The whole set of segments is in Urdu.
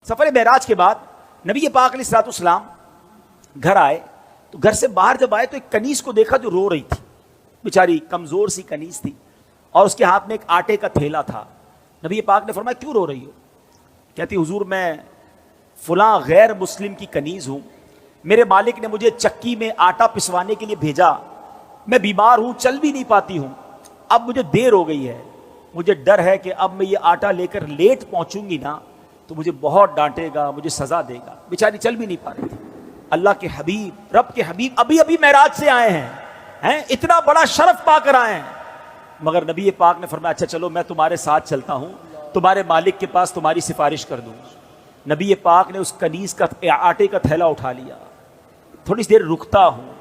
سفر معراج کے بعد نبی پاک علیہ الصلوۃ والسلام گھر آئے تو گھر سے باہر جب آئے تو ایک کنیز کو دیکھا جو رو رہی تھی، بیچاری کمزور سی کنیز تھی اور اس کے ہاتھ میں ایک آٹے کا تھیلا تھا۔ نبی پاک نے فرمایا کیوں رو رہی ہو؟ کہتی حضور میں فلاں غیر مسلم کی کنیز ہوں، میرے مالک نے مجھے چکی میں آٹا پسوانے کے لیے بھیجا، میں بیمار ہوں، چل بھی نہیں پاتی ہوں، اب مجھے دیر ہو گئی ہے، مجھے ڈر ہے کہ اب میں یہ آٹا لے کر لیٹ پہنچوں گی نا تو مجھے بہت ڈانٹے گا، مجھے سزا دے گا۔ بیچاری چل بھی نہیں پا رہی تھی۔ اللہ کے حبیب، رب کے حبیب ابھی ابھی معراج سے آئے ہیں، اتنا بڑا شرف پا کر آئے ہیں، مگر نبی پاک نے فرمایا اچھا چلو میں تمہارے ساتھ چلتا ہوں، تمہارے مالک کے پاس تمہاری سفارش کر دوں۔ نبی پاک نے اس کنیز کا آٹے کا تھیلا اٹھا لیا، تھوڑی سی دیر رکتا ہوں،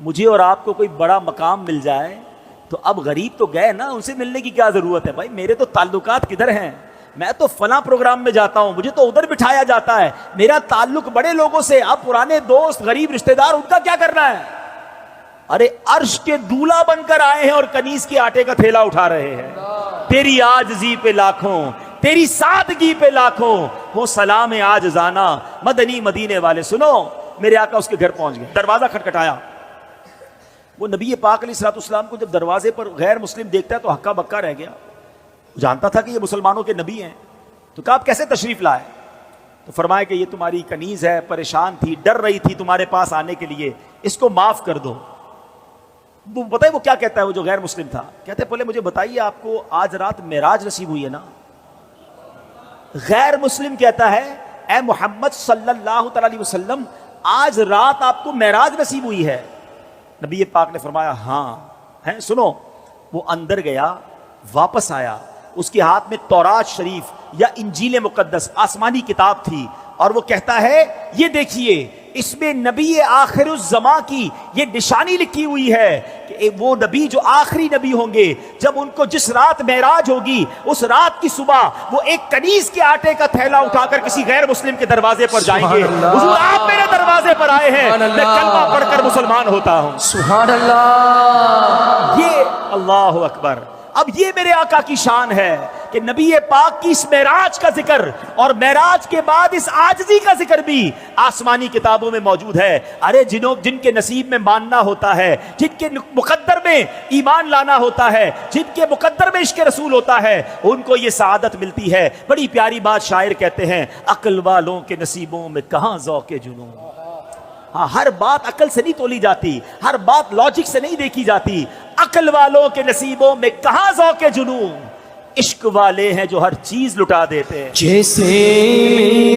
مجھے اور آپ کو کوئی بڑا مقام مل جائے تو اب غریب تو گئے نا، ان سے ملنے کی کیا ضرورت ہے بھائی، میرے تو تعلقات کدھر ہیں، میں تو فلاں پروگرام میں جاتا ہوں، مجھے تو ادھر بٹھایا جاتا ہے، میرا تعلق بڑے لوگوں سے، اب پرانے دوست غریب رشتہ دار ان کا کیا کرنا ہے؟ ارے عرش کے دولہا بن کر آئے ہیں اور کنیز کے آٹے کا تھیلا اٹھا رہے ہیں۔ تیری عاجزی پہ لاکھوں، تیری سادگی پہ لاکھوں، وہ سلام عاجزانہ مدنی مدینے والے۔ سنو، میرے آقا اس کے گھر پہنچ گئے، دروازہ کھٹکھٹایا، وہ نبی پاک علیہ الصلوۃ والسلام کو جب دروازے پر غیر مسلم دیکھتا ہے تو ہکا بکا رہ گیا، جانتا تھا کہ یہ مسلمانوں کے نبی ہیں، تو کہا آپ کیسے تشریف لائے؟ تو فرمایا کہ یہ تمہاری کنیز ہے، پریشان تھی، ڈر رہی تھی تمہارے پاس آنے کے لیے، اس کو معاف کر دو۔ وہ بتائیے وہ کیا کہتا ہے، وہ جو غیر مسلم تھا، کہتے پہلے مجھے بتائیے آپ کو آج رات معراج نصیب ہوئی ہے نا؟ غیر مسلم کہتا ہے اے محمد صلی اللہ تعالی علیہ وسلم آج رات آپ کو معراج نصیب ہوئی ہے؟ نبی پاک نے فرمایا ہاں ہے۔ سنو، وہ اندر گیا، واپس آیا، اس کے ہاتھ میں تورات شریف یا انجیل مقدس آسمانی کتاب تھی، اور وہ کہتا ہے یہ دیکھیے اس میں نبی آخر الزماں کی یہ نشانی لکھی ہوئی ہے کہ وہ نبی جو آخری نبی ہوں گے، جب ان کو جس رات معراج ہوگی اس رات کی صبح وہ ایک کنیز کے آٹے کا تھیلا اٹھا کر کسی غیر مسلم کے دروازے پر جائیں گے۔ حضور آپ میرے دروازے پر آئے ہیں، میں کلمہ پڑھ کر مسلمان ہوتا ہوں۔ سبحان اللہ، یہ اللہ اکبر۔ اب یہ میرے آقا کی شان ہے کہ نبی پاک کی اس معراج کا ذکر اور معراج کے بعد اس عاجزی کا ذکر بھی آسمانی کتابوں میں موجود ہے۔ ارے جن کے نصیب میں ماننا ہوتا ہے، جن کے مقدر میں ایمان لانا ہوتا ہے، جن کے مقدر میں عشق رسول ہوتا ہے، ان کو یہ سعادت ملتی ہے۔ بڑی پیاری بات شاعر کہتے ہیں، عقل والوں کے نصیبوں میں کہاں ذوق جنون۔ ہاں، ہر بات عقل سے نہیں تولی جاتی، ہر بات لاجک سے نہیں دیکھی جاتی۔ عقل والوں کے نصیبوں میں کہاں ذوق جنون، عشق والے ہیں جو ہر چیز لٹا دیتے ہیں۔ جیسے